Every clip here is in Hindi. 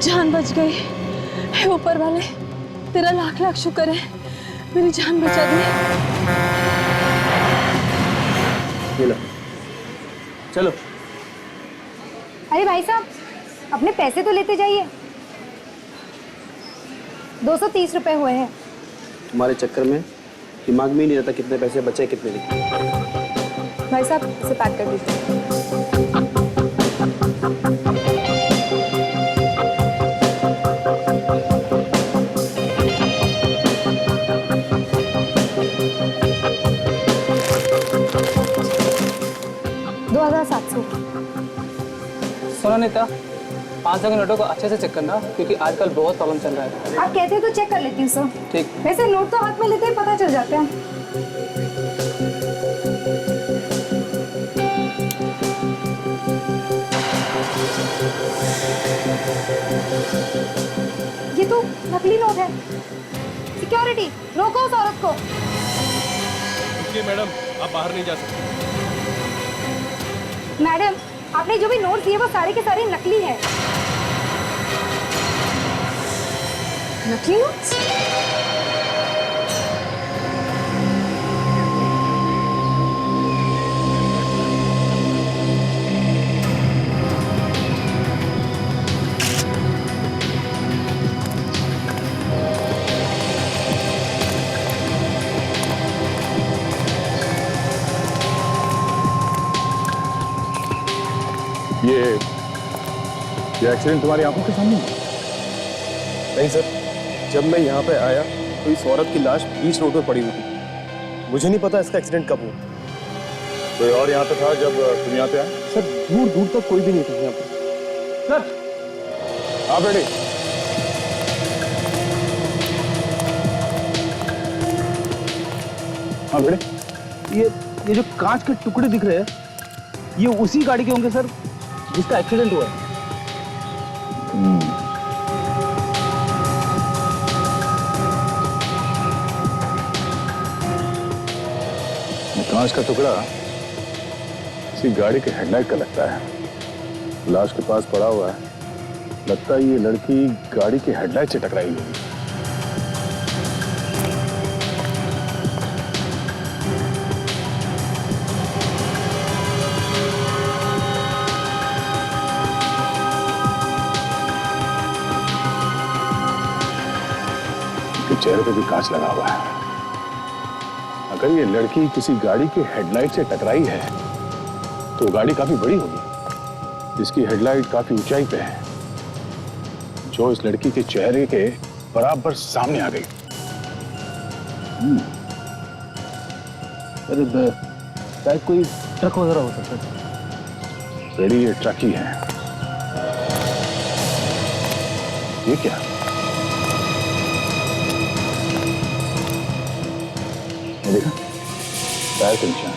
जान बच गई। हे ऊपर वाले, तेरा लाख लाख शुक्र है, मेरी जान बचा दी। ये लो, चलो। अरे भाई साहब, अपने पैसे तो लेते जाइए। 230 रुपए हुए हैं। तुम्हारे चक्कर में दिमाग में ही नहीं रहता कितने पैसे बचे कितने नहीं। भाई साहब, इसे पैक कर दीजिए। सुनो नीता, 500 के नोटों को अच्छे से चेक करना क्योंकि आजकल बहुत प्रॉब्लम चल रहा है। आप कहते हैं तो चेक कर लेती हूँ सर। ठीक। वैसे नोट तो हाथ में लेते ही पता चल जाते हैं। ये तो नकली नोट है। सिक्योरिटी, रोको उस औरत को। रुकिए मैडम, आप बाहर नहीं जा सकते। मैडम, आपने जो भी नोट दिए वो सारे के सारे नकली हैं। नकली नोट्स? ये एक्सीडेंट तुम्हारी आंखों के सामने? नहीं सर, जब मैं यहाँ पे आया तो इस औरत की लाश बीच रोड पर पड़ी हुई थी। मुझे नहीं पता इसका एक्सीडेंट कब हुआ। कोई और यहाँ पे था जब तुम यहाँ पे आए? सर, दूर दूर तक कोई भी नहीं था यहाँ पे। सर, आप रेडी? हाँ बेटे। ये जो कांच के टुकड़े दिख रहे हैं, ये उसी गाड़ी के होंगे सर जिसका एक्सीडेंट हुआ है। कांच का टुकड़ा किसी गाड़ी के हेडलाइट का लगता है। लाश के पास पड़ा हुआ है। लगता है ये लड़की गाड़ी के हेडलाइट से टकराई होगी। चेहरे पे भी कांच लगा हुआ है। अगर ये लड़की किसी गाड़ी के हेडलाइट से टकराई है तो गाड़ी काफी बड़ी होगी, जिसकी हेडलाइट काफी ऊंचाई पे है, जो इस लड़की के चेहरे के बराबर सामने आ गई। अरे शायद कोई ट्रक वगैरह हो सकता है। रेडी, ये ट्रक ही है। ये क्या? देखा, टायर के निशान।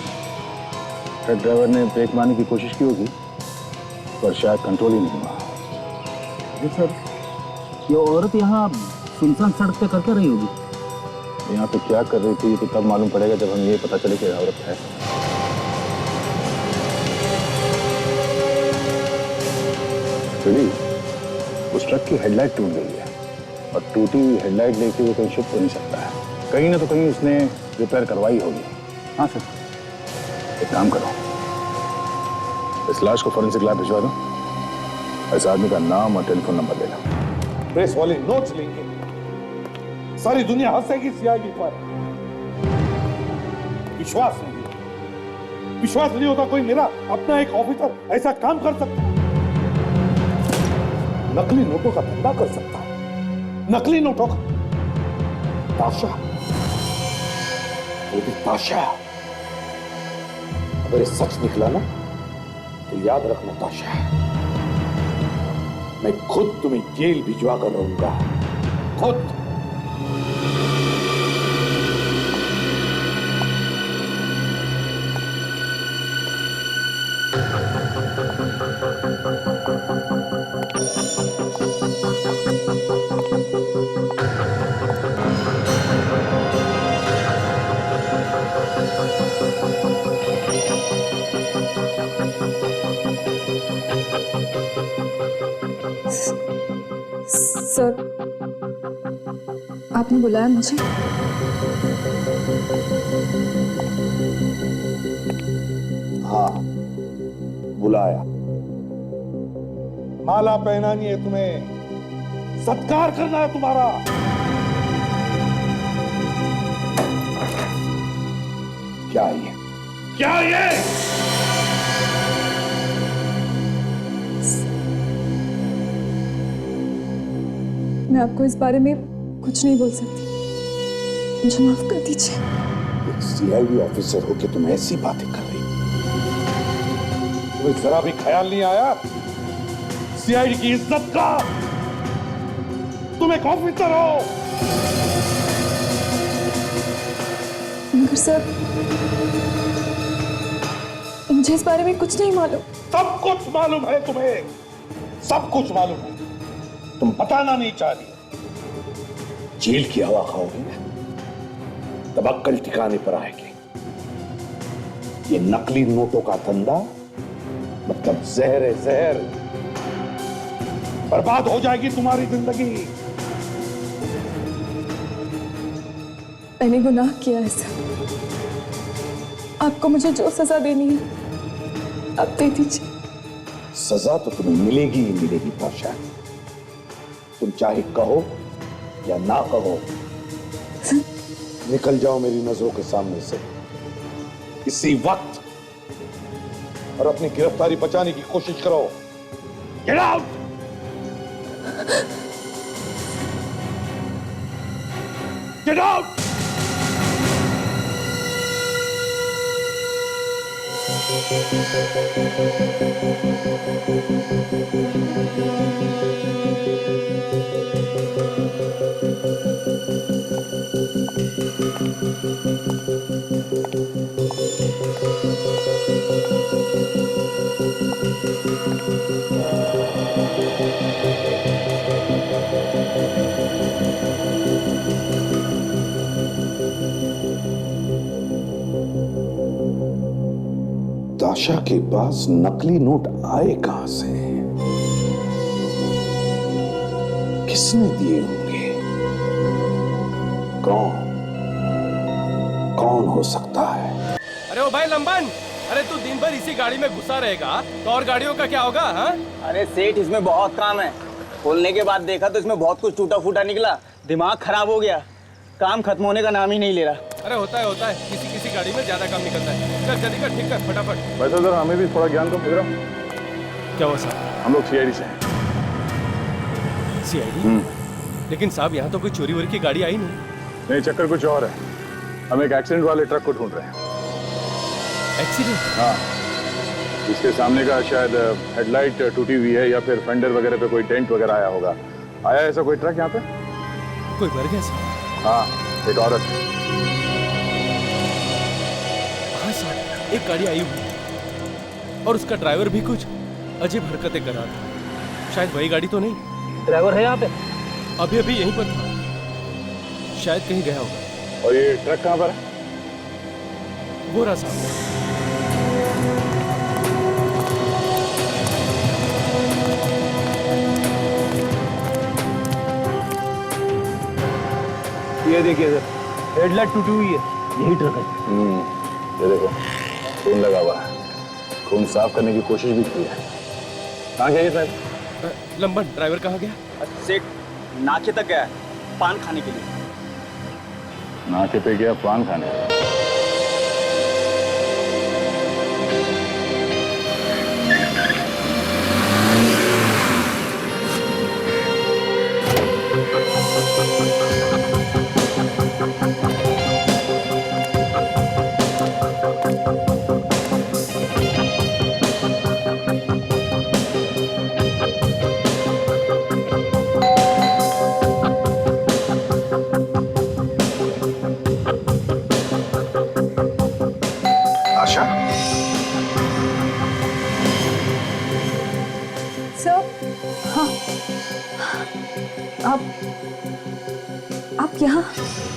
ट्रक ड्राइवर ने ब्रेक मारने की कोशिश की होगी पर शायद कंट्रोल ही नहीं हुआ। अरे सर, ये औरत यहाँ सुनसान सड़क पे कर रही होगी। यहाँ पे क्या कर रही थी तो तब मालूम पड़ेगा जब हमें ये पता चले कि औरत है। उस ट्रक की हेडलाइट टूट गई है और टूटी हुई हेडलाइट लेके वो कहीं शिफ्ट हो नहीं सकता है। कहीं ना तो कहीं उसने रिपेयर करवाई होगी। हाँ सर। एक काम करो, इस लाश को फॉरेंसिक लैब भिजवा दो। इस आदमी का नाम और टेलीफोन नंबर ले लो। प्रेस वाले नोट्स लेंगे, सारी दुनिया हंसेगी सीआईडी पर। विश्वास नहीं होता कोई मेरा अपना एक ऑफिसर ऐसा काम कर सकता है? नकली नोटों का धंधा कर सकता है, नकली नोटों का। ताशा, वो भी ताशा। अगर ये सच निकला ना तो याद रखना ताशा, मैं खुद तुम्हें जेल भिजवा कर रहूंगा, खुद। सर, आपने बुलाया मुझे? हाँ, बुलाया। माला पहनानी है तुम्हें, सत्कार करना है तुम्हारा। क्या ये? क्या ये? मैं आपको इस बारे में कुछ नहीं बोल सकती, मुझे माफ कर दीजिए। एक सीआईडी ऑफिसर हो के तुम ऐसी बातें कर रही हो? तुम्हें जरा भी ख्याल नहीं आया सीआईडी की इज्जत का? तुम एक ऑफिसर हो। मगर सर, मुझे इस बारे में कुछ नहीं मालूम। सब कुछ मालूम है तुम्हें, सब कुछ मालूम है। तुम बताना नहीं चाह रही। जेल की हवा खाओगी ना, तब अक्कल ठिकाने पर आएगी। ये नकली नोटों का धंधा मतलब जहर है, जहर। बर्बाद हो जाएगी तुम्हारी जिंदगी। मैंने गुनाह किया है सर, आपको मुझे जो सजा देनी है आप दे दीजिए। सजा तो तुम्हें मिलेगी ही मिलेगी पाशा। तुम चाहे कहो या ना कहो, निकल जाओ मेरी नजरों के सामने से इसी वक्त और अपनी गिरफ्तारी बचाने की कोशिश करो। Get out! Get out! दाशा के पास नकली नोट आए कहां से? किसने दिए होंगे? कौन कौन हो सकता है? अरे ओ भाई लंबन, अरे तू दिन भर इसी गाड़ी में घुसा रहेगा तो और गाड़ियों का क्या होगा? हाँ, अरे सेठ, इसमें बहुत काम है। खोलने के बाद देखा तो इसमें बहुत कुछ टूटा फूटा निकला, दिमाग खराब हो गया। काम खत्म होने का नाम ही नहीं ले रहा। अरे होता है, किसी किसी गाड़ी में ज्यादा काम निकलता है। चल जल्दी कर, ठीक कर फटाफट। वैसे सर हमें भी थोड़ा ज्ञान तो मिल रहा। क्या हुआ साहब? हम लोग सीआईडी से हैं। सीआईडी? लेकिन साहब यहाँ तो कोई चोरी वोरी की गाड़ी आई नहीं। नहीं, चक्कर कुछ और है। हम एक एक्सीडेंट वाले ट्रक को ढूंढ रहे हैं। एक्सीडेंट? हाँ, इसके सामने का शायद हेडलाइट टूटी हुई है या फिर फेंडर वगैरह पे कोई डेंट वगैरह आया होगा। आया ऐसा कोई ट्रक यहाँ पे? कोई मर गया साहब? हाँ, एक औरत। हाँ साहब, एक गाड़ी आई हुई और उसका ड्राइवर भी कुछ अजीब हरकतें कर रहा था। शायद वही गाड़ी तो नहीं। ड्राइवर है यहाँ पे? अभी अभी यहीं पर था, शायद कहीं गया होगा। और ये ट्रक कहाँ पर है? वो रहा साहब। ये देखिए सर, हेडलाइट टूटी हुई है। यही ट्रक है। ये देखो, खून लगा हुआ है। खून साफ करने की कोशिश भी की है। कहाँ गया ये ड्राइवर? लंबन, ड्राइवर कहाँ गया? सेठ नाके तक गया है, पान खाने के लिए। नाके पे गया पान खाने? आशा, सर, हाँ, आप यहाँ?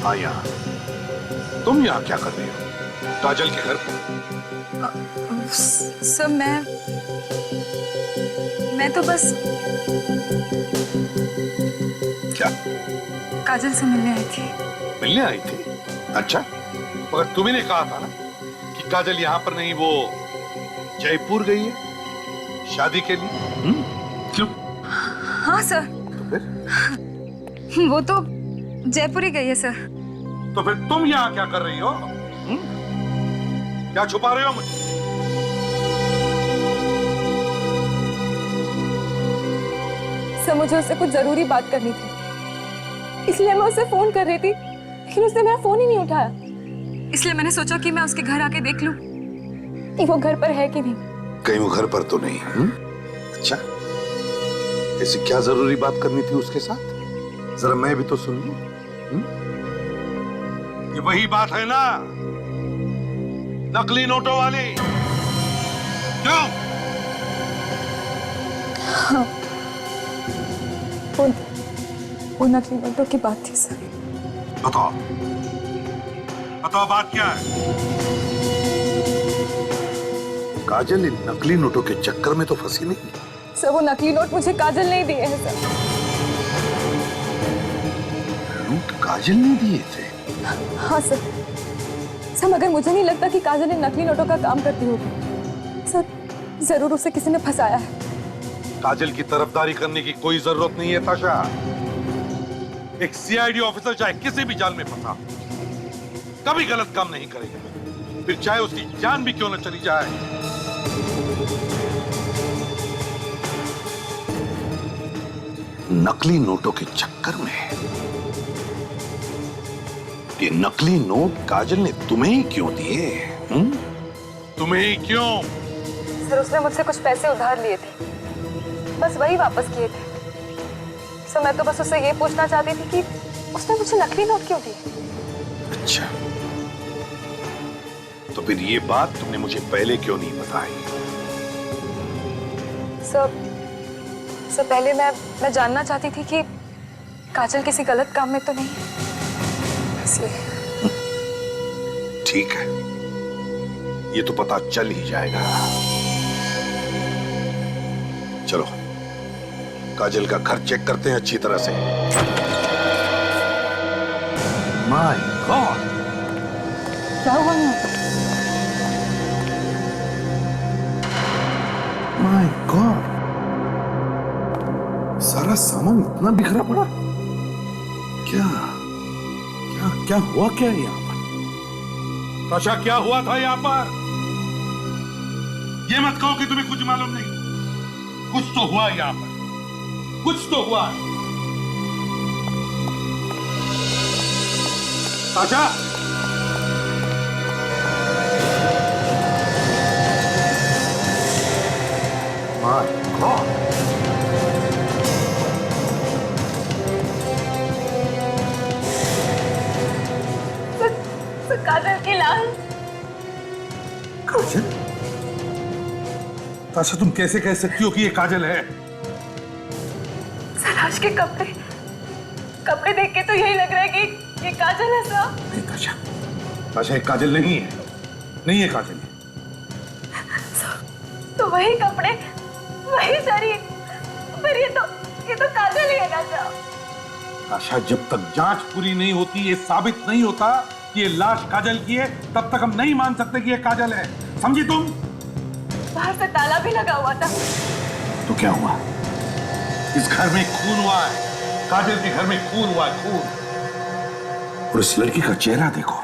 हाँ यहाँ। तुम यहाँ क्या कर रही हो? काजल के घर पे? सर, मैं तो बस क्या? काजल से मिलने आई थी। मिलने आई थी? अच्छा, मगर तुम्ही ने कहा था ना कि काजल यहाँ पर नहीं, वो जयपुर गई है शादी के लिए। क्यों? हाँ सर। तो फिर? वो तो जयपुर ही गई है सर। तो फिर तुम यहाँ क्या कर रही हो? क्या छुपा रहे हो मुझे? सर मुझे उससे कुछ जरूरी बात करनी थी, इसलिए मैं उसे फोन कर रही थी, लेकिन उसने मेरा फोन ही नहीं उठाया। इसलिए मैंने सोचा कि मैं उसके घर आके देख लूं कि वो घर पर है कि नहीं। कहीं वो घर पर तो नहीं? अच्छा, ऐसी क्या जरूरी बात करनी थी उसके साथ? जरा मैं भी तो सुन लूं। ये वही बात है ना, नकली नोटों वाली? क्यों? हाँ, वो नकली नोटों की बात थी सर। बताओ बताओ, बात क्या है? काजल इन नकली नोटों के चक्कर में तो फंसी नहीं? सर वो नकली नोट मुझे काजल ने दिए हैं सर। नोट काजल ने दिए थे? हाँ सर। मगर मुझे नहीं लगता कि काजल ने नकली नोटों का काम करती होगी सर। जरूर उसे किसी ने फंसाया है। काजल की तरफदारी करने की कोई जरूरत नहीं है ताशा। एक सीआईडी ऑफिसर चाहे किसी भी जाल में फंसा, कभी गलत काम नहीं करेगा, फिर चाहे उसकी जान भी क्यों न चली जाए। नकली नोटों के चक्कर में ये नकली नोट काजल ने तुम्हें ही क्यों दिए? तुम्हें ही क्यों? सर उसने मुझसे कुछ पैसे उधार लिए थे, बस वही वापस किए थे। सर मैं तो बस उससे ये पूछना चाहती थी कि उसने मुझे नकली नोट क्यों दिए। अच्छा, तो फिर ये बात तुमने मुझे पहले क्यों नहीं बताई? सर पहले मैं जानना चाहती थी कि काजल किसी गलत काम में तो नहीं है, इसलिए। ठीक है, ये तो पता चल ही जाएगा। चलो काजल का घर चेक करते हैं अच्छी तरह से। माय गॉड, क्या हुआ यहाँ? माय गॉड, सारा सामान इतना बिखरा पड़ा। क्या क्या क्या हुआ क्या यहाँ पर? ताशा, क्या हुआ था यहाँ पर? ये मत कहो कि तुम्हें कुछ मालूम नहीं। कुछ तो हुआ यहाँ पर, कुछ तो हुआ। ताशा, माय गॉड, काजल की लाश। काजल? ताशा, तुम कैसे कह सकती हो कि ये काजल है? सराज के कपड़े देख के तो यही लग रहा है कि ये काजल है सर। नहीं ताशा, ताशा एक काजल नहीं है, नहीं है काजल। तो वही कपड़े, वही शरीर, पर ये तो काजल ही है ना सर। ताशा, जब तक जांच पूरी नहीं होती, ये साबित नहीं होता कि ये लाश काजल की है, तब तक हम नहीं मान सकते कि ये काजल है। समझी तुम? बाहर से ताला भी लगा हुआ था। तो क्या हुआ? इस घर में खून हुआ है, काजल के घर में खून हुआ है, खून। और इस लड़की का चेहरा देखो,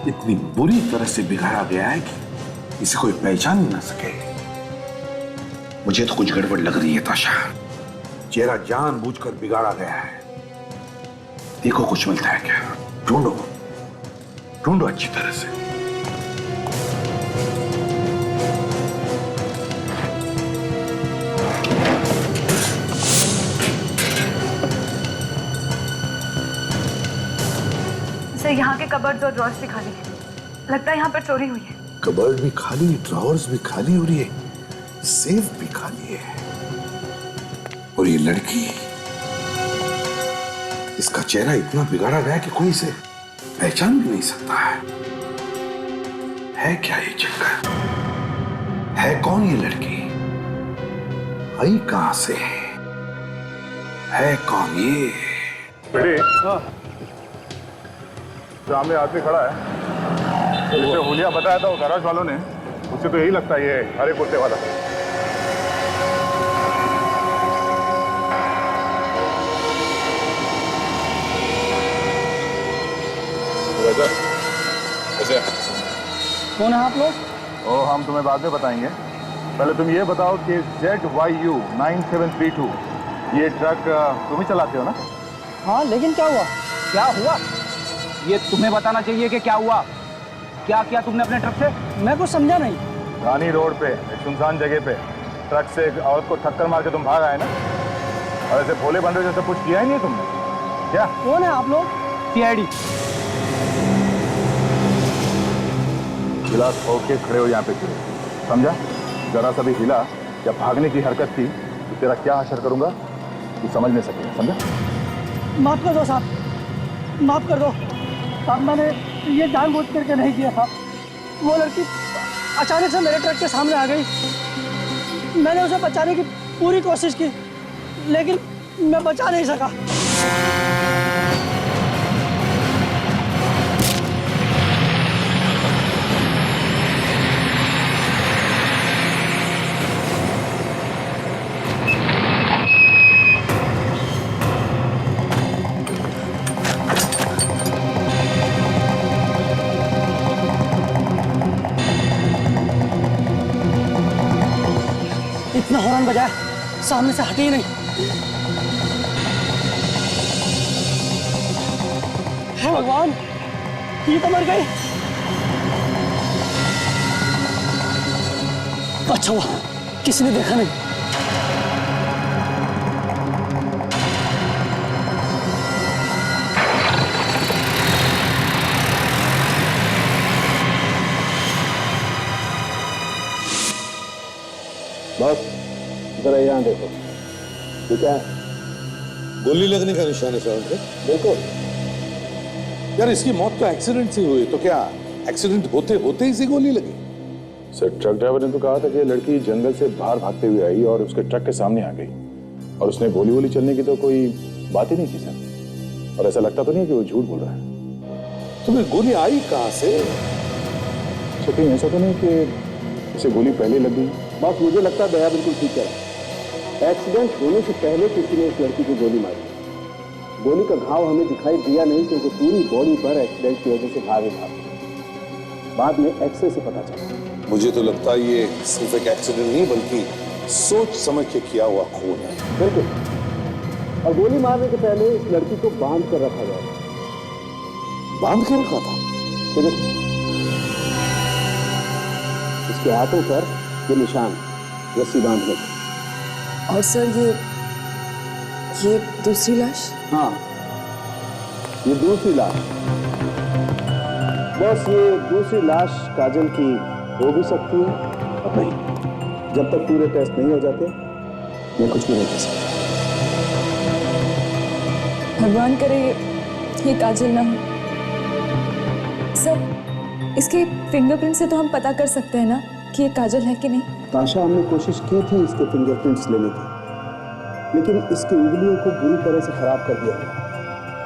इतनी बुरी तरह से बिगाड़ा गया है कि इसे कोई पहचान ना सके। मुझे तो कुछ गड़बड़ लग रही है ताशा। चेहरा जानबूझकर बिगाड़ा गया है। देखो कुछ मिलता है क्या? ढूंढो ढूंढो अच्छी तरह से। सर यहाँ के कबर्ड्स और ड्रॉर्स भी खाली हैं। लगता है यहाँ पर चोरी हुई है। कबर्ड भी खाली, ड्रॉर्स भी खाली हो रही है, सेफ भी खाली है। और ये लड़की, इसका चेहरा इतना बिगाड़ा गया कि कोई इसे पहचान भी नहीं सकता है क्या ये चक्कर? है कौन ये लड़की? आई कहां से? है कौन ये? बेटे, सामने आदमी खड़ा है, जिसे होलिया बताया था वो गैराज वालों ने, उसे तो यही लगता है ये हरे कुर्ते वाला। कौन है आप लोग? ओ, हम तुम्हें बाद में बताएंगे। पहले तुम ये बताओ कि ZYU 9732 ये ट्रक तुम ही चलाते हो ना? हाँ, लेकिन क्या हुआ? क्या हुआ ये तुम्हें बताना चाहिए कि क्या हुआ। क्या किया तुमने अपने ट्रक से? मैं कुछ समझा नहीं। रानी रोड पे एक सुनसान जगह पे ट्रक से एक औरत को टक्कर मार के तुम भाग आए ना, और ऐसे भोले बंदे जैसे कुछ किया ही नहीं तुमने क्या? कौन है आप लोग? CID। गिलास खोल के खड़े हो यहाँ पे क्यों? समझा? जरा सा भी हिला या भागने की हरकत की तो तेरा क्या असर करूंगा तू समझ नहीं सकेगा, समझा? माफ कर दो साहब, माफ कर दो साहब, मैंने ये जानबूझ करके नहीं किया साहब। वो लड़की अचानक से मेरे ट्रक के सामने आ गई। मैंने उसे बचाने की पूरी कोशिश की, लेकिन मैं बचा नहीं सका। इतना हॉर्न बजाया, सामने से हटे ही नहीं। हे भगवान, ये तो मर गई। अच्छा हुआ किसी ने देखा नहीं। बस जरा यहाँ देखो, ये क्या है? गोली लगने का निशान है सर। बिल्कुल। यार इसकी मौत तो एक्सीडेंट से हुई, तो क्या एक्सीडेंट होते होते ही से गोली लगी? सर ट्रक ड्राइवर ने तो कहा था कि लड़की जंगल से बाहर भागते हुए आई और उसके ट्रक के सामने आ गई, और उसने गोली वोली चलने की तो कोई बात ही नहीं की सर। और ऐसा लगता तो नहीं कि वो झूठ बोल रहा है। तुम्हें गोली आई कहाँ से? तो कहीं ऐसा तो नहीं कि उसे गोली पहले लग गई? बस मुझे लगता है दया बिल्कुल ठीक है। एक्सीडेंट होने से पहले किसी ने इस लड़की को गोली मारी। गोली का घाव हमें दिखाई दिया नहीं क्योंकि पूरी बॉडी पर एक्सीडेंट की वजह से घाव ही था। बाद में एक्सरे से पता चला। मुझे तो लगता है ये सिर्फ एक एक्सीडेंट नहीं बल्कि सोच समझ के किया हुआ खून है। बिल्कुल। और गोली मारने के पहले इस लड़की को बांध कर रखा गया था। बांध के रखा था? तो देखो, इसके हाथों पर ये निशान रस्सी बांधने का। और सर ये दूसरी लाश? हाँ, ये दूसरी लाश। बस ये दूसरी लाश काजल की हो भी सकती है और नहीं। जब तक पूरे टेस्ट नहीं हो जाते मैं कुछ भी नहीं कह सकता। भगवान करे ये काजल ना हो। सर, इसके फिंगरप्रिंट से तो हम पता कर सकते हैं ना कि ये काजल है कि नहीं? ताशा, हमने कोशिश की थी इसके फिंगरप्रिंट्स लेने की, लेकिन इसकी उंगलियों को बुरी तरह से खराब कर दिया गया।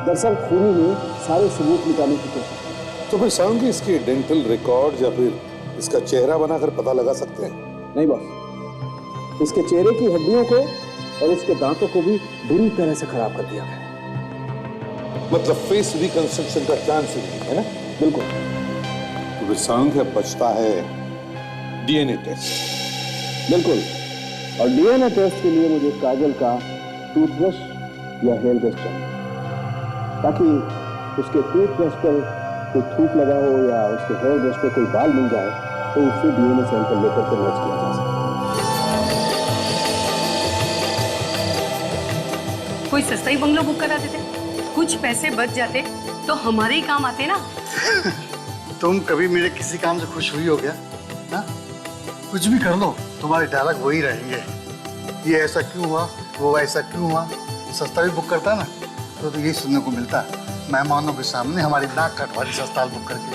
दरअसल खूनी ने सारे सबूत निकालने की कोशिश की। तो फिर सांगे इसके डेंटल रिकॉर्ड या फिर इसका चेहरा बनाकर पता लगा सकते हैं? नहीं बॉस, इसके चेहरे की हड्डियों को और इसके दांतों को भी बुरी तरह से खराब कर दिया गया। मतलब फेस रिकंस्ट्रक्शन का चांस ही नहीं है ना? बिल्कुल। तो फिर सांगे बचता है DNA टेस्ट। बिल्कुल। और DNA टेस्ट के लिए मुझे काजल का टूथब्रश या हेयर ब्रश चाहिए, ताकि उसके टूथब्रश पर कोई थूक लगा हो या उसके हेयर ब्रश पे कोई बाल मिल जाए तो उससे DNA सैंपल लेकर के मैच किया जा सके। कोई सस्ता ही बंगला बुक करा देते, कुछ पैसे बच जाते तो हमारे ही काम आते ना। तुम कभी मेरे किसी काम से खुश हुई हो क्या? ना? कुछ भी कर लो, तुम्हारे डायलॉग वही रहेंगे। ये ऐसा क्यों हुआ, वो ऐसा क्यों हुआ। सस्ता भी बुक करता ना तो यही सुनने को मिलता है, मेहमानों के सामने हमारी नाक कटवारी सस्ता बुक करके।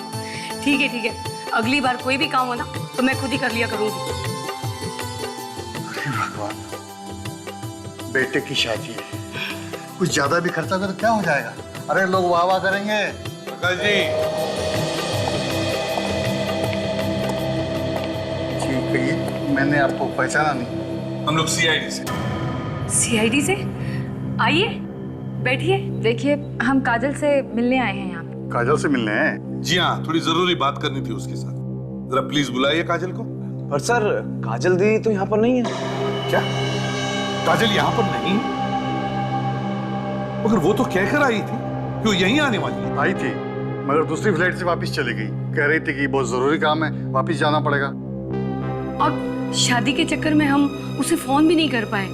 ठीक है, अगली बार कोई भी काम हो ना तो मैं खुद ही कर लिया करूंगी। अरे भगवान, बेटे की शादी है, कुछ ज्यादा भी खर्चा होगा तो क्या हो जाएगा? अरे लोग वाह वाह करेंगे। प्रकाश जी, ठीक है, ये मैंने आपको पहचाना नहीं। हम लोग सीआईडी से। सीआईडी से? आइए, बैठिए। देखिए, हम काजल से मिलने आए हैं यहाँ पे। काजल से मिलने हैं? जी हाँ, थोड़ी जरूरी बात करनी थी उसके साथ। जरा प्लीज बुलाइए काजल को। पर सर, काजल दीदी तो यहाँ पर नहीं है। क्या काजल यहाँ पर नहीं? मगर वो तो कहकर आई थी कि वो यहीं आने वाली है। आई थी, मगर दूसरी फ्लाइट से वापस चली गई। कह रही थी कि बहुत जरूरी काम है, वापस जाना पड़ेगा। और शादी के चक्कर में हम उसे फोन भी नहीं कर पाए,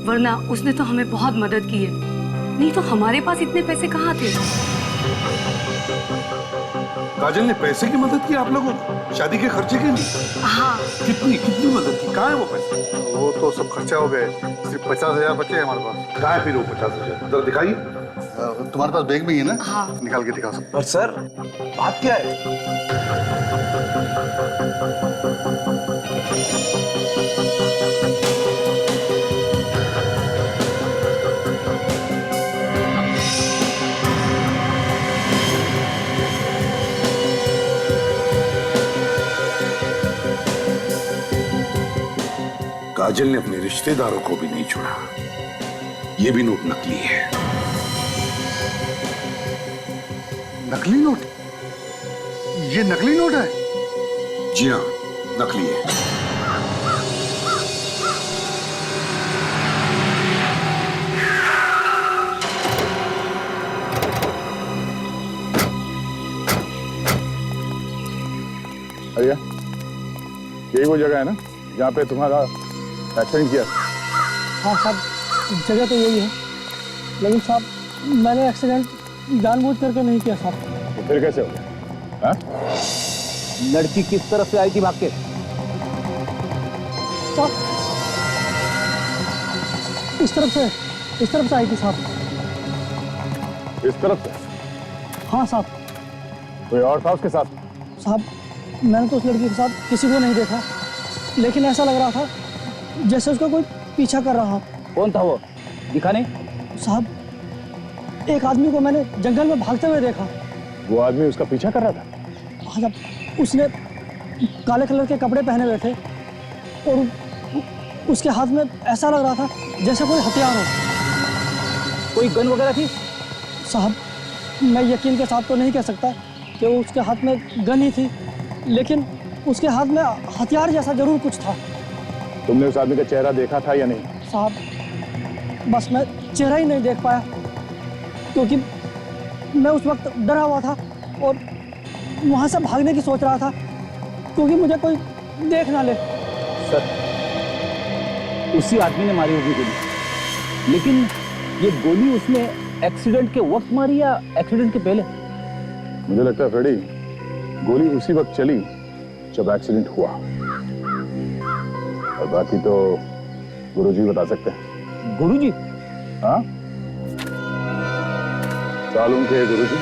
वरना उसने तो हमें बहुत मदद की है। नहीं तो हमारे पास इतने पैसे कहाँ थे। काजल ने पैसे की मदद की आप लोगों को शादी के खर्चे के लिए? हाँ। कितनी कितनी मदद की? कहाँ है वो पैसे? वो तो सब खर्चा हो गए, सिर्फ 50,000 बचे हैं हमारे पास। कहाँ है फिर वो 50,000? जरा दिखाइए। तुम्हारे पास बैग में ही है ना? हाँ। निकाल के दिखा सकते। पर सर, बात क्या है? काजल ने अपने रिश्तेदारों को भी नहीं छोड़ा। ये भी नोट नकली है। नकली नोट? ये नकली नोट है? जी हाँ, नकली है। अरे यही वो जगह है ना जहाँ पे तुम्हारा एक्सीडेंट किया? हाँ साहब, जगह तो यही है, लेकिन साहब मैंने एक्सीडेंट जानबूझ करके नहीं किया साहब। तो फिर कैसे हो गया? लड़की किस तरफ से आई थी भाग के? साहब इस तरफ से आई थी साहब। इस तरफ से? हाँ साहब। कोई और था उसके साथ? साहब मैंने तो उस लड़की के साथ किसी को नहीं देखा, लेकिन ऐसा लग रहा था जैसे उसका कोई पीछा कर रहा। कौन था वो? दिखा नहीं? साहब एक आदमी को मैंने जंगल में भागते हुए देखा। वो आदमी उसका पीछा कर रहा था? हाँ साहब, उसने काले कलर के कपड़े पहने हुए थे और उसके हाथ में ऐसा लग रहा था जैसे कोई हथियार हो। कोई गन वगैरह थी? साहब मैं यकीन के साथ तो नहीं कह सकता कि वो उसके हाथ में गन ही थी, लेकिन उसके हाथ में हथियार जैसा जरूर कुछ था। तुमने उस आदमी का चेहरा देखा था या नहीं? साहब बस मैं चेहरा ही नहीं देख पाया, क्योंकि मैं उस वक्त डरा हुआ था और वहां से भागने की सोच रहा था, क्योंकि मुझे कोई देख ना ले। सर, उसी आदमी ने मारी होगी गोली, लेकिन ये गोली उसने एक्सीडेंट के वक्त मारी या एक्सीडेंट के पहले? मुझे लगता है फ्रेडी, गोली उसी वक्त चली जब एक्सीडेंट हुआ, और बाकी तो गुरुजी बता सकते हैं। गुरुजी? हाँ, सालून के गुरुजी।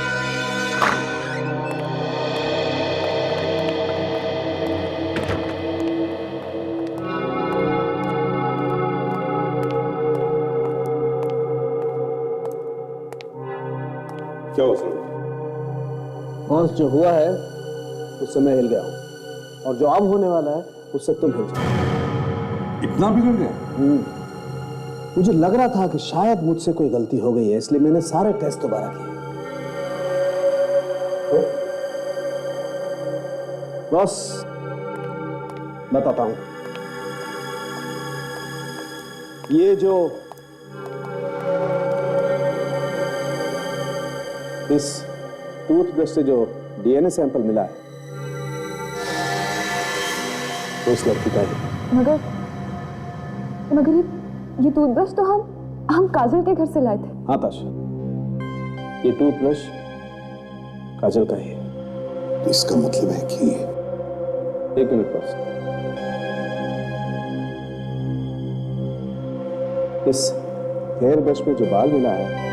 क्या हो सर? बॉस, जो हुआ है उससे मैं हिल गया हूँ, और जो अब होने वाला है उससे तुम हिल जाओ। इतना बिगड़ गया? मुझे लग रहा था कि शायद मुझसे कोई गलती हो गई है, इसलिए मैंने सारे टेस्ट दोबारा किए। तो बॉस बताता हूं, ये जो इस टूथब्रश से जो डीएनए सैंपल मिला है तो इस लड़की का है। मगर ये टूथब्रश तो हम काजल के घर से लाए थे। हाँ ताश, ये टूथब्रश काजल का ही है। इसका मतलब है कि एक मिनट बस, इस हेयर ब्रश में जो बाल मिला है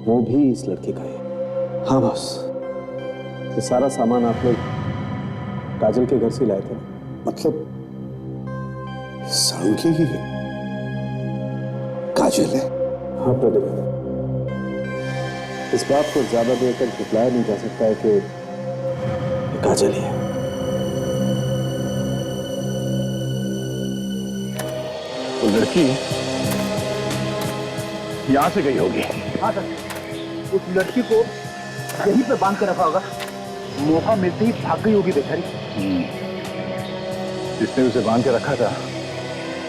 वो भी इस लड़के का है। हाँ बॉस, ये सारा सामान आप लोग काजल के घर से लाए थे? मतलब सालून की ही है? काजल है? हाँ प्रदीप, इस बात को ज्यादा देर तक झुटलाया नहीं जा सकता है कि ये काजल ही है। वो लड़की यहां से गई होगी। हाँ सर, उस लड़की को यहीं पे बांध कर रखा होगा, मौका मिलते ही भाग गई होगी बेचारी। जिसने उसे बांध के रखा था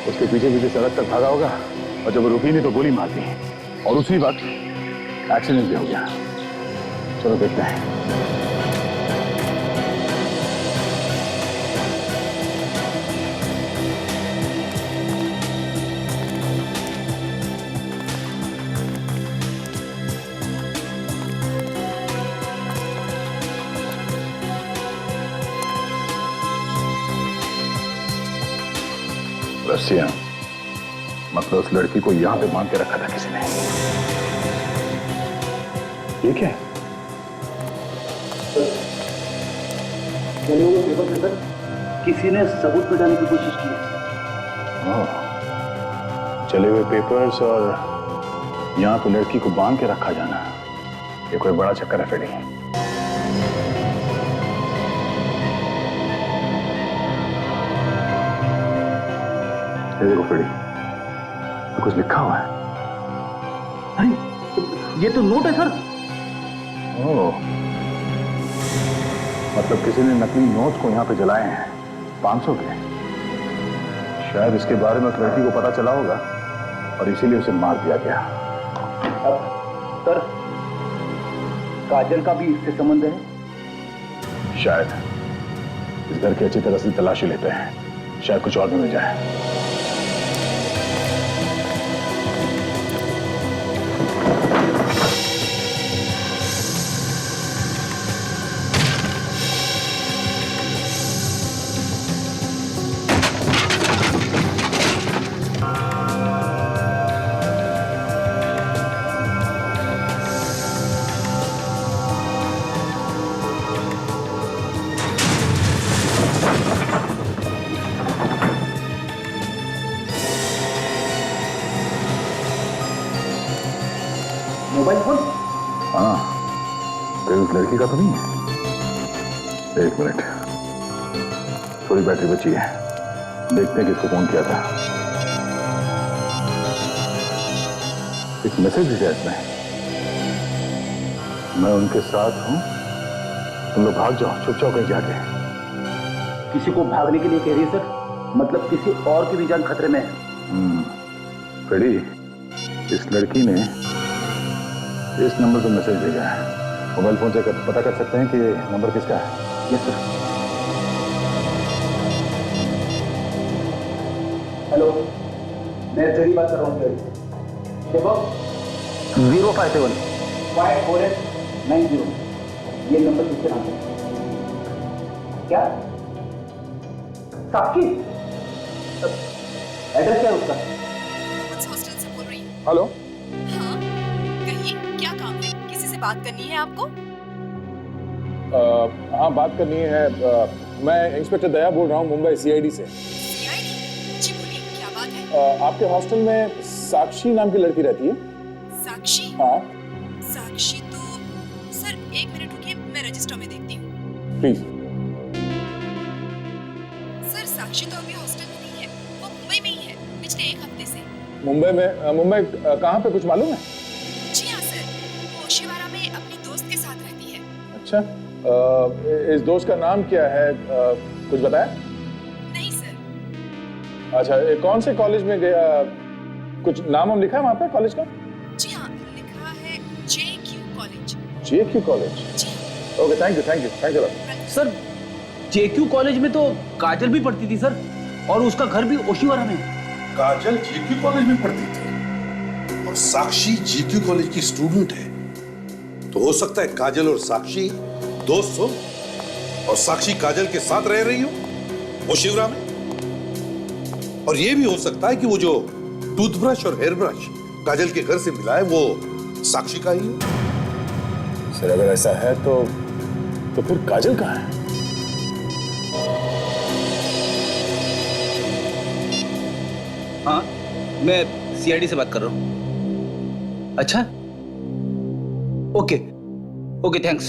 उसके पीछे पीछे सड़क तक भागा होगा, और जब वो रुकी नहीं तो गोली मार दी, और उसी वक्त एक्सीडेंट भी हो गया। चलो देखते हैं। रस्सियां, मतलब उस लड़की को यहां पे बांध के रखा था किसी ने। ये क्या है? चले हुए पेपर पे सर किसी ने सबूत मिटाने की कोशिश की है। चले हुए पेपर्स और यहाँ पे लड़की को बांध के रखा जाना, ये कोई बड़ा चक्कर है फेडी। ये देखो फेडी, तो कुछ लिखा हुआ है। अरे ये तो नोट है सर। ओह, मतलब किसी ने नकली नोट को यहाँ पे जलाए हैं 500 के। शायद इसके बारे में उस लड़की को पता चला होगा और इसीलिए उसे मार दिया गया। अब सर काजल का भी इससे संबंध है? शायद। इस घर की अच्छी तरह से तलाशी लेते हैं, शायद कुछ और भी मिल जाए। Mobile phone? हाँ, कहीं उस लड़की का तो नहीं है। एक मिनट, थोड़ी बैटरी बची है, देखते हैं किसको फोन किया था। एक मैसेज दिया इसमें, मैं उनके साथ हूं, तुम लोग भाग जाओ चुपचाप कहीं जाके। किसी को भागने के लिए कह रही है सर? मतलब किसी और की भी जान खतरे में है? फ्रेडी, इस लड़की ने इस नंबर पर मैसेज भेजा है। मोबाइल फोन से पता कर सकते हैं कि ये नंबर किसका है? Yes sir. हेलो, मैं फ्रेडी बात कर रहा हूँ। देखो 057 548 90, ये नंबर किसके नाम है? क्या साक्षी? एड्रेस क्या है उसका? हॉस्टल से बोल रही हूँ। हेलो, हाँ, कहिए क्या काम है? किसी से बात करनी है आपको? हाँ बात करनी है। मैं इंस्पेक्टर दया बोल रहा हूँ मुंबई सीआईडी से। सीआईडी? जी बोलिए, क्या बात है? आपके हॉस्टल में साक्षी नाम की लड़की रहती है? साक्षी? हाँ। साक्षी तो सर एक मिनट रुकिए, मैं रजिस्टर में देखती हूँ। प्लीज। सर साक्षी तो अभी हॉस्टल में नहीं है, वो मुंबई में ही है पिछले 1 हफ्ते से। मुंबई में? मुंबई कहाँ पे, कुछ मालूम है? जी हाँ सर, वो शिवारा में अपनी दोस्त के साथ रहती है। अच्छा, इस दोस्त का नाम क्या है, कुछ बताया? नहीं सर। अच्छा, कौन से कॉलेज में गया, कुछ नाम हम लिखा है वहाँ पे कॉलेज का? जी हाँ, लिखा है JQ कॉलेज। JQ college? जी। Okay, thank you sir JQ college में तो काजल भी पढ़ती थी सर, और उसका घर भी ओशिवारा में। काजल JQ कॉलेज में पढ़ती थी और साक्षी JQ कॉलेज की स्टूडेंट है, तो हो सकता है काजल और साक्षी दोस्त हो और साक्षी काजल के साथ रह रही हो वो शिवरा में। और ये भी हो सकता है कि वो जो टूथब्रश और हेयर ब्रश काजल के घर से मिला है वो साक्षी का ही हो। सर अगर ऐसा है तो फिर काजल कहाँ है? हाँ, मैं सीआईडी से बात कर रहा हूँ। अच्छा, ओके ओके, थैंक्स।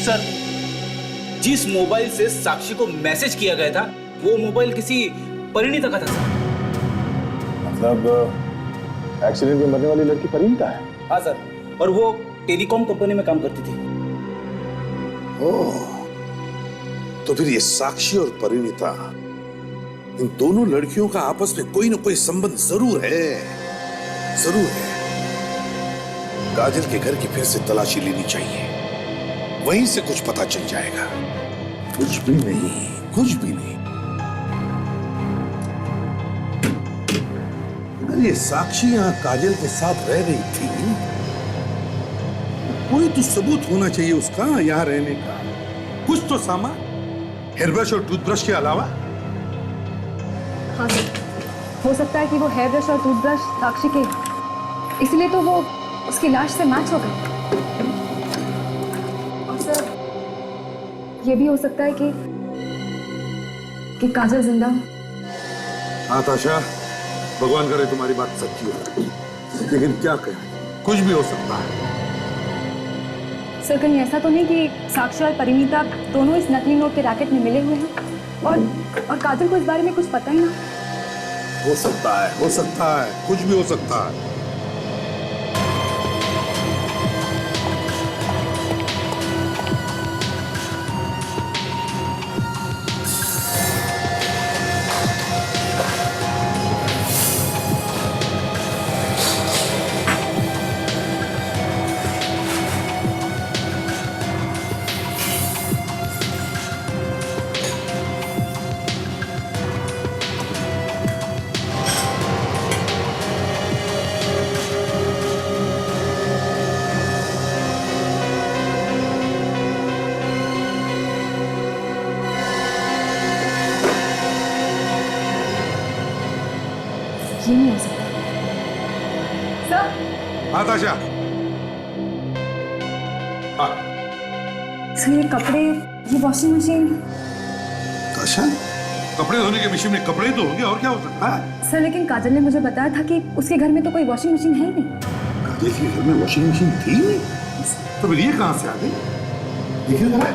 सर, जिस मोबाइल से साक्षी को मैसेज किया गया था वो मोबाइल किसी परिणीता का था सर। मतलब एक्सीडेंट में मरने वाली लड़की परिणीता है? हाँ सर, और वो टेलीकॉम कंपनी में काम करती थी। ओह, तो फिर ये साक्षी और परिणीता, इन दोनों लड़कियों का आपस में कोई ना कोई संबंध जरूर है, जरूर है। काजल के घर की फिर से तलाशी लेनी चाहिए, वहीं से कुछ पता चल जाएगा। कुछ भी नहीं, कुछ भी नहीं। अरे साक्षी यहाँ काजल के साथ रह रही थी, कोई तो सबूत होना चाहिए उसका यहाँ रहने का। कुछ तो सामान, हेयर ब्रश और टूथब्रश के अलावा। हाँ सर, हो सकता है कि वो हेयर ब्रश और टूथब्रश साक्षी के, इसलिए तो वो उसकी लाश से मैच हो गए। और सर, ये भी हो सकता है कि काजल जिंदा हो। हाँ ताशा, भगवान करे तुम्हारी बात सच्ची हो, लेकिन क्या कहें, कुछ भी हो सकता है। सर, कहीं ऐसा तो नहीं कि साक्षी और परिणीता दोनों इस नकली नोट के रैकेट में मिले हुए हैं और काजल को इस बारे में कुछ पता ही ना? हो सकता है, हो सकता है, कुछ भी हो सकता है। ये नहीं हो सकता। सर, हाँ ताशा, सर ये कपड़े, ये वॉशिंग मशीन। ताशा, कपड़े धोने की मशीन में कपड़े धोगे और क्या हो सकता है? सर, लेकिन काजल ने मुझे बताया था कि उसके घर में तो कोई वॉशिंग मशीन है ही नहीं। काजल के घर में वॉशिंग मशीन थी नहीं, तो फिर ये कहां से आ गई? देखिए जरा,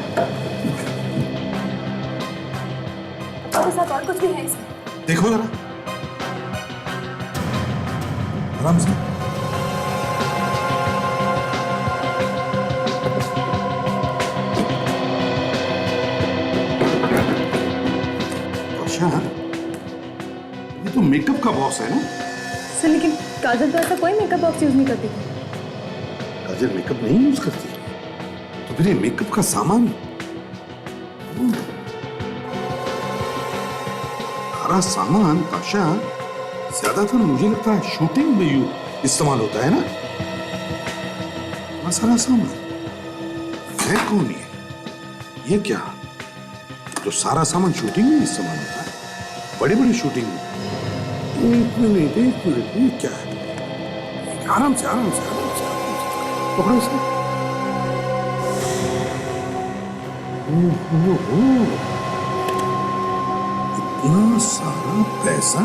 और साथ और कुछ भी है इसमें। देखो जरा, आराम से। ताशा, ये तो मेकअप का बॉक्स है ना? सर, लेकिन काजल तो ऐसा कोई मेकअप बॉक्स यूज नहीं करती थी। काजल मेकअप नहीं यूज करती, तो फिर ये मेकअप का सामान, सारा सामान ताशा ज्यादातर मुझे लगता है शूटिंग में इस्तेमाल होता है ना? सारा सामान है कौन ये क्या? तो सारा सामान शूटिंग में इस्तेमाल होता है, बड़ी बड़ी शूटिंग में। एक मिनट, ये क्या है? आराम से, आराम से, आराम से, पकड़ो इसे। इतना सारा पैसा,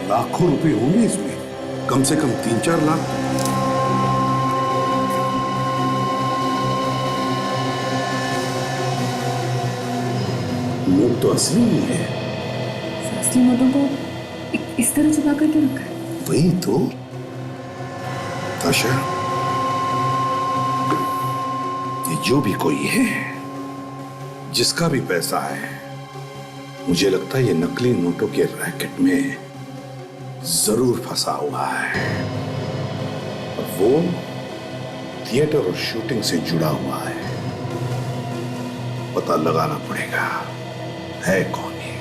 लाखों रुपए होंगे इसमें, कम से कम 3-4 लाख। नोट तो असली ही है। असली नोटों को इस तरह छुपा करके रखा है। वही तो ताशा, ये जो भी कोई है, जिसका भी पैसा है, मुझे लगता है ये नकली नोटों के रैकेट में जरूर फंसा हुआ है। और वो थिएटर और शूटिंग से जुड़ा हुआ है। पता लगाना पड़ेगा है कौन ये।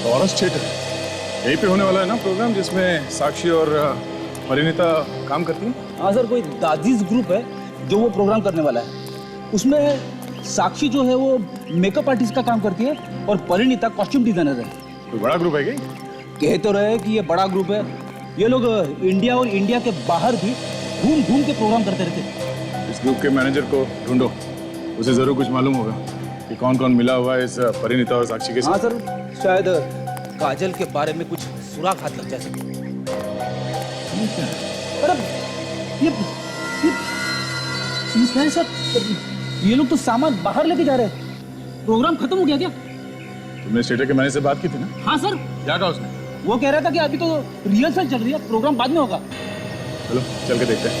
लॉरेंस थिएटर यहीं पे होने वाला है ना प्रोग्राम, जिसमें साक्षी और परिणीता काम करती हैं? हाँ सर, कोई दादीज ग्रुप है जो वो प्रोग्राम करने वाला है। उसमें साक्षी जो है वो मेकअप आर्टिस्ट का काम करती है और परिणीता कॉस्ट्यूम डिजाइनर है। कोई बड़ा ग्रुप है क्या? कह तो रहे कि ये बड़ा ग्रुप है। ये लोग इंडिया और इंडिया के बाहर भी घूम घूम के प्रोग्राम करते रहते। इस ग्रुप के मैनेजर को ढूंढो, उसे जरूर कुछ मालूम होगा कि कौन कौन मिला हुआ है इस परिणीता और साक्षी के साथ। हाँ सर, शायद काजल के बारे में कुछ सुराग हाथ लग जा सके। अरे ये क्या है सर? ये लोग तो सामान बाहर लेके जा रहे हैं। प्रोग्राम खत्म हो गया क्या? तुमने स्टेटर के मैनेजर से बात की थी ना? हाँ सर। क्या कहा उसने? वो कह रहा था कि अभी तो रिहर्सल चल रही है, प्रोग्राम बाद में होगा। चलो चल के देखते हैं।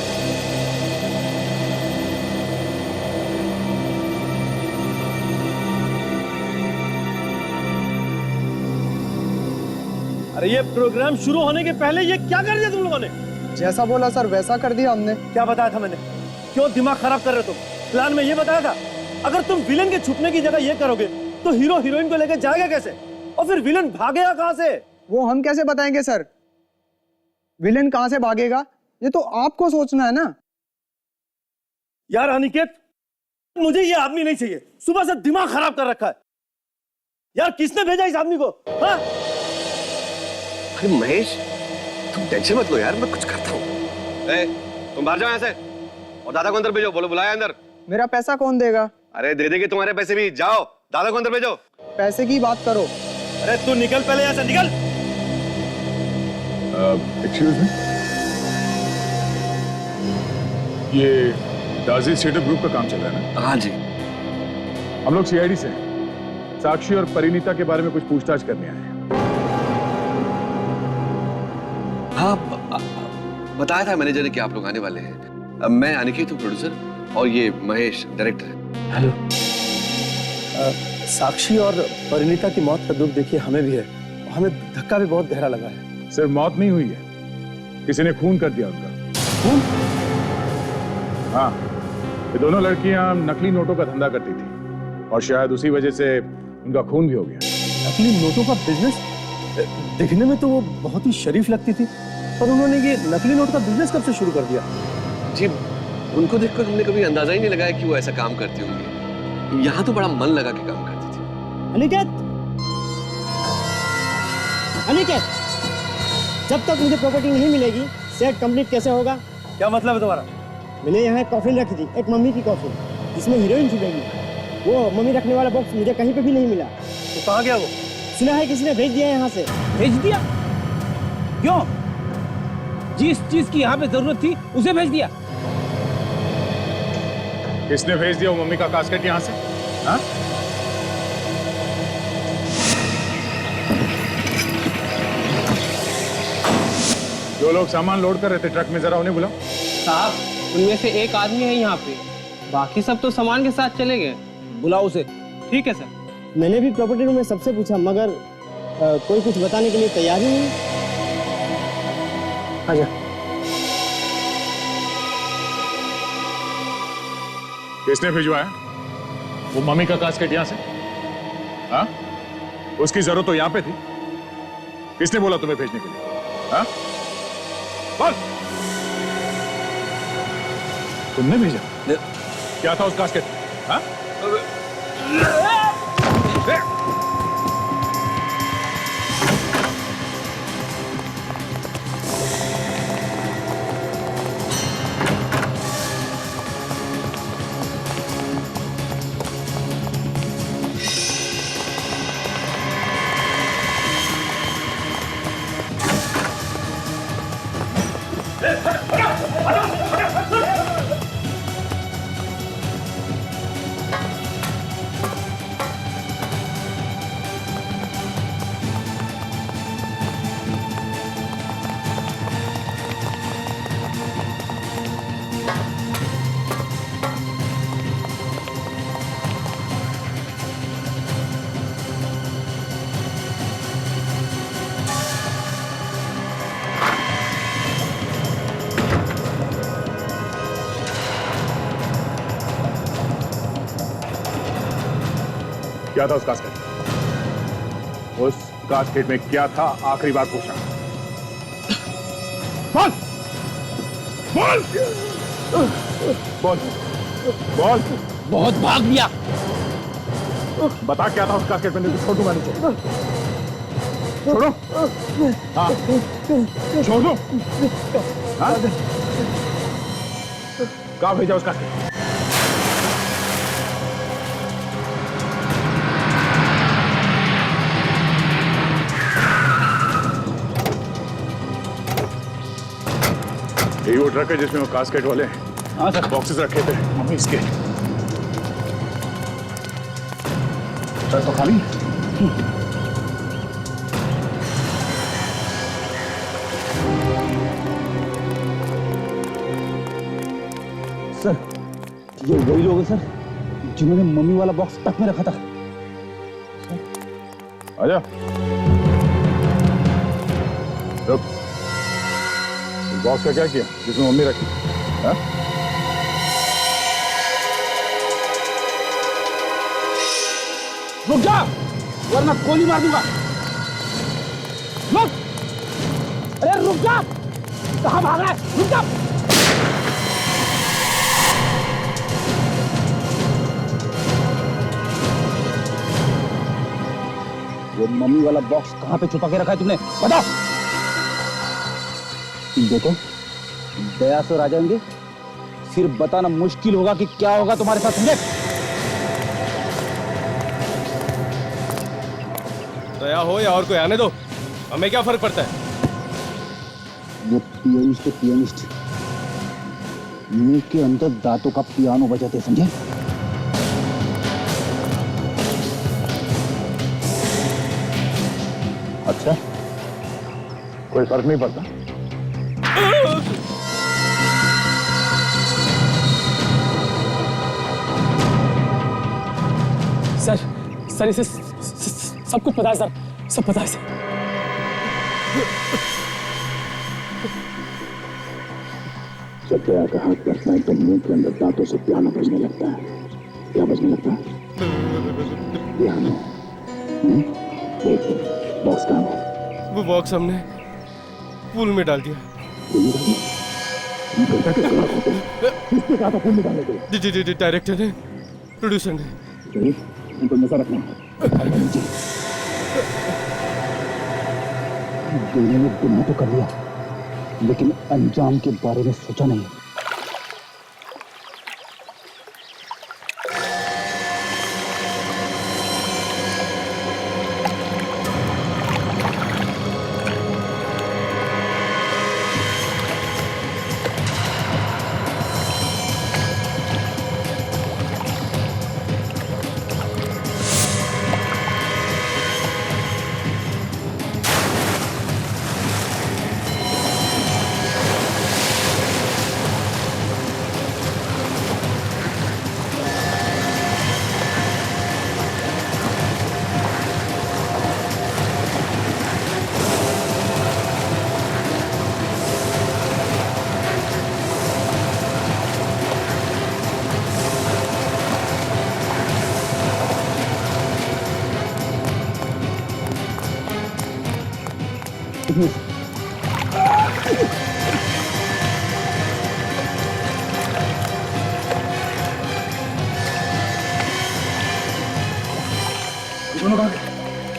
अरे ये प्रोग्राम शुरू होने के पहले ये क्या कर दिया तुम लोगों ने? जैसा बोला सर वैसा कर दिया हमने। क्या बताया था मैंने? क्यों दिमाग खराब कर रहे हो तुम? प्लान में ये बताया था अगर तुम विलन के छुपने की जगह ये करोगे तो हीरो हीरोइन को लेकर जाएगा कैसे, और फिर विलन भागेगा कहां से? वो हम कैसे बताएंगे सर? विलेन कहां से भागेगा ये तो आपको सोचना है ना। यार अनिकेत, मुझे ये आदमी नहीं चाहिए। सुबह से दिमाग खराब कर रखा है। यार किसने भेजा इस आदमी को? हाँ? अरे महेश, तुम टेंशन मत लो यार, मैं कुछ करता हूँ। तुम बाहर जाओ यहाँ से और दादा को अंदर भेजो। बोलो बुलाया अंदर। मेरा पैसा कौन देगा? अरे दे देंगे तुम्हारे पैसे भी। जाओ दादा को अंदर भेजो। पैसे की बात करो। अरे तू निकल पहले यहाँ से, निकल। एक्सक्यूज मी, ये दाजी थिएटर ग्रुप का काम चल रहा है ना? हाँ जी। हम लोग सीआईडी से हैं। साक्षी और परिणीता के बारे में कुछ पूछताछ करने आए हैं। हाँ बताया था मैनेजर ने कि आप लोग आने वाले हैं। मैं अनिकेत हूँ प्रोड्यूसर, और ये महेश डायरेक्टर है। हेलो। साक्षी और परिणीता की मौत का दुख देखिए हमें भी है, हमें धक्का भी बहुत गहरा लगा है। सिर्फ मौत नहीं हुई है, किसी ने खून कर दिया उनका। खून? हाँ, ये दोनों लड़कियां नकली नोटों का धंधा करती थी और शायद उसी वजह से उनका खून भी हो गया। नकली नोटों का बिजनेस? दिखने में तो वो बहुत ही शरीफ लगती थी, पर उन्होंने ये नकली नोट का बिजनेस कब से शुरू कर दिया? जी उनको देखकर हमने कभी अंदाजा ही नहीं लगाया कि वो ऐसा काम करती होंगी। यहाँ तो बड़ा मन लगा के काम करती थी। अनिकेत, अनिकेत, जब तक मुझे प्रॉपर्टी नहीं मिलेगी सेट कंप्लीट कैसे होगा? क्या मतलब है तुम्हारा? मैंने यहाँ एक कॉफिन रखी थी, एक मम्मी की कॉफिन, जिसमें हीरोइन छुपेगी। वो मम्मी रखने वाला बॉक्स मुझे कहीं पे भी नहीं मिला। तो कहाँ गया वो? सुना है किसी ने भेज दिया यहाँ से। भेज दिया? क्यों? जिस चीज की यहाँ पे जरूरत थी उसे भेज दिया। किसने भेज दिया वो मम्मी का कास्केट यहाँ से? हाँ? जो लोग सामान लोड कर रहे थे ट्रक में, जरा उन्हें बुलाओ। साहब उनमें से एक आदमी है यहाँ पे, बाकी सब तो सामान के साथ चले गए। बुलाओ उसे। ठीक है सर। मैंने भी प्रॉपर्टी रूम में सबसे पूछा, मगर कोई कुछ बताने के लिए तैयार ही नहीं। आजा। किसने भिजवाया वो मम्मी का कास्केट यहाँ से? हाँ? उसकी जरूरत तो यहाँ पे थी। किसने बोला तुम्हें भेजने के लिए? हाँ? बोल। तुमने भेजा? क्या था उस कास्केट में? हाँ? क्या था उस कास्केट में? उस कास्केट में क्या था? आखिरी बार पूछना। बोल बोल बोल। बहुत भाग लिया। बता क्या था उस कास्केट में? छोड़ दूंगा नीचे। छोड़ो। हाँ छोड़ दो। हाँ? कहाँ भेजा उसका? यही वो ट्रक है जिसमें वो कास्केट वाले बॉक्सेस रखे थे मम्मी इसके। ट्रक तो खाली। सर ये वही लोग हैं सर जिन्होंने मम्मी वाला बॉक्स ट्रक में रखा था। आजा रुक। बॉक्स का क्या किया जिसमें मम्मी रखी? हाँ? रुक जा वरना गोली मार दूंगा। रुक, अरे रुक जा, कहाँ भाग रहा है? रुक जा। वो मम्मी वाला बॉक्स कहाँ पे छुपा के रखा है तुमने? बताओ। देखो दया से आ जाएंगे, फिर बताना मुश्किल होगा कि क्या होगा तुम्हारे साथ। समझे? दया हो या और कोई आने दो, हमें क्या फर्क पड़ता है? वो पियानिस्ट पियानिस्ट मुंह के अंदर दांतों का पियानो बजाते, समझे? अच्छा कोई फर्क नहीं पड़ता? सर इसे सब कुछ पता है सर, सब पता है सर। जब दया का हाथ करता है तो मुंह के अंदर दांतों से पियानो बजने लगता है। क्या बजने लगता है? पियानो। देख बॉक्स कहाँ है? वो बॉक्स हमने पूल में डाल दिया। डायरेक्टर ने, प्रोड्यूसर ने। उनको नजर रखना। दोनों ने गुनाह तो कर लिया लेकिन अंजाम के बारे में सोचा नहीं।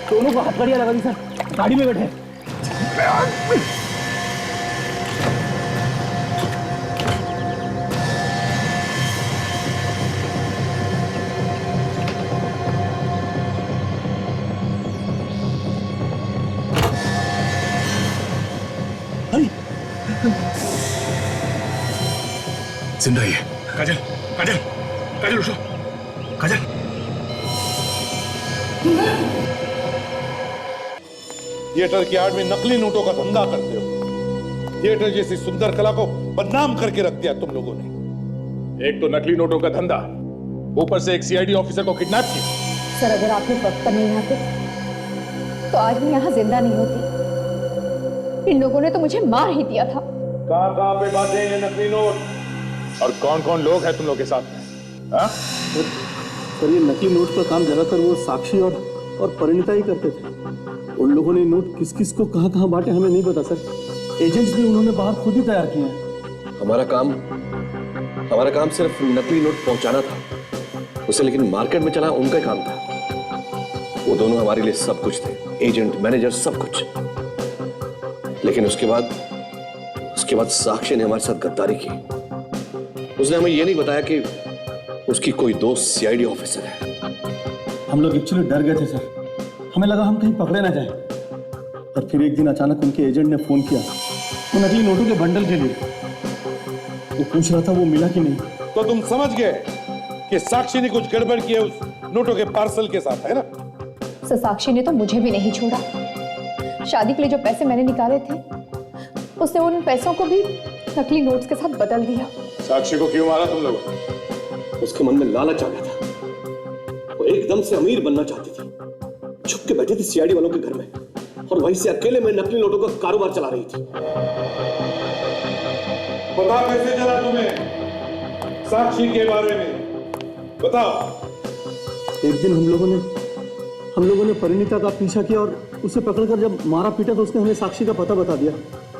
दोनों को हथकड़ियां लगा दी सर, गाड़ी में बैठे। जिंदा ही है। काजल काजल काजल उठो। काजल थिएटर की आड़ में नकली नोटों का धंधा करते हो। थिएटर जैसी सुंदर कला को बदनाम करके रख दिया तुम लोगों ने। एक तो नकली नोटों का धंधा, ऊपर से एक सीआईडी ऑफिसर को किडनैप किया। सर अगर आप लोग वक्त पर नहीं आते तो आज मैं यहाँ जिंदा नहीं होती। इन लोगों ने तो मुझे मार ही दिया था। कहाँ पे बांधे हैं नकली नोट और कौन कौन लोग हैं तुम लोग के साथ में? हाँ? सर ये नकली नोट का काम ज्यादातर वो साक्षी और परिणीता ही करते थे। उन लोगों ने नोट किस किस को कहाँ कहाँ बांटे हमें नहीं पता सर। एजेंट्स भी उन्होंने बाहर खुद ही तैयार किए हैं। हमारा काम सिर्फ नकली नोट पहुंचाना था उसे, लेकिन मार्केट में चला उनका काम था। वो दोनों हमारे लिए सब कुछ थे, एजेंट मैनेजर सब कुछ। लेकिन उसके बाद साक्षी ने हमारे साथ गद्दारी की। उसने हमें ये नहीं बताया कि उसकी कोई दोस्त सीआईडी ऑफिसर है। हम लोग एक्चुअली डर गए थे सर, हमें लगा हम कहीं पकड़े ना जाए। और फिर एक दिन अचानक उनके एजेंट ने फोन किया वो नकली नोटों के बंडल के लिए। वो पूछ रहा था वो मिला कि नहीं। तो तुम समझ गए कि साक्षी ने कुछ गड़बड़ की है उस नोटों के पार्सल के साथ, है ना? सर साक्षी ने तो मुझे भी नहीं छोड़ा। शादी के लिए जो पैसे मैंने निकाले थे उसने उन पैसों को भी नकली नोट्स के साथ बदल दिया। साक्षी को क्यों मारा तुम लोगों? उसके मन में लालच आ गया था। वो एकदम से अमीर बनना चाहती थी। छुप के बैठी थी सीआईडी वालों के घर में और वहीं से अकेले में नकली नोटों का कारोबार चला रही थी। पता कैसे चला तुम्हें साक्षी के बारे में? बताओ। एक दिन हम लोगों ने परिणीता का पीछा किया और उसे पकड़कर जब मारा पीटा तो उसने हमें साक्षी का पता बता दिया।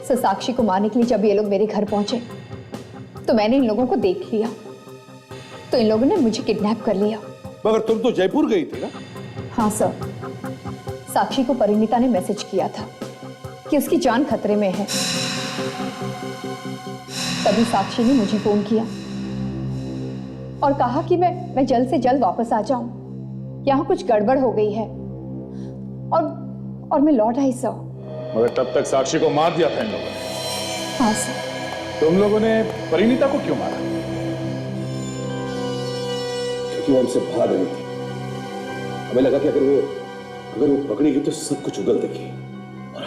सर साक्षी को मारने के लिए जब ये लोग मेरे घर पहुंचे तो मैंने इन लोगों को देख लिया, तो इन लोगों ने मुझे किडनैप कर लिया। मगर तुम तो जयपुर गई थी ना? हाँ सर, साक्षी को परिणीता ने मैसेज किया था कि उसकी जान खतरे में है। तभी साक्षी ने मुझे फोन किया और कहा कि मैं जल्द से जल्द वापस आ जाऊं, यहाँ कुछ गड़बड़ हो गई है। और मैं लौट आई सर। मगर तब तक साक्षी को मार दिया था इन लोगों ने। हाँ सर। तुम लोगों ने परिणीता को क्यों मारा? क्योंकि वो हमसे भाग रही थी। हमें लगा कि अगर वो पकड़ेगी तो सब कुछ उगल देगी और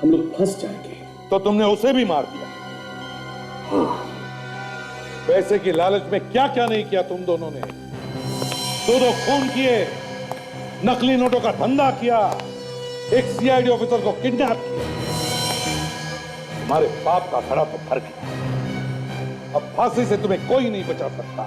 हम लोग फंस जाएंगे। तो तुमने उसे भी मार दिया? हाँ। पैसे की लालच में क्या क्या नहीं किया तुम दोनों ने। दो खून किए, नकली नोटों का धंधा किया, एक सीआईडी ऑफिसर को किडनैप किया। तुम्हारे बाप का खड़ा तो फर्क है। अब फांसी से तुम्हें कोई नहीं बचा सकता।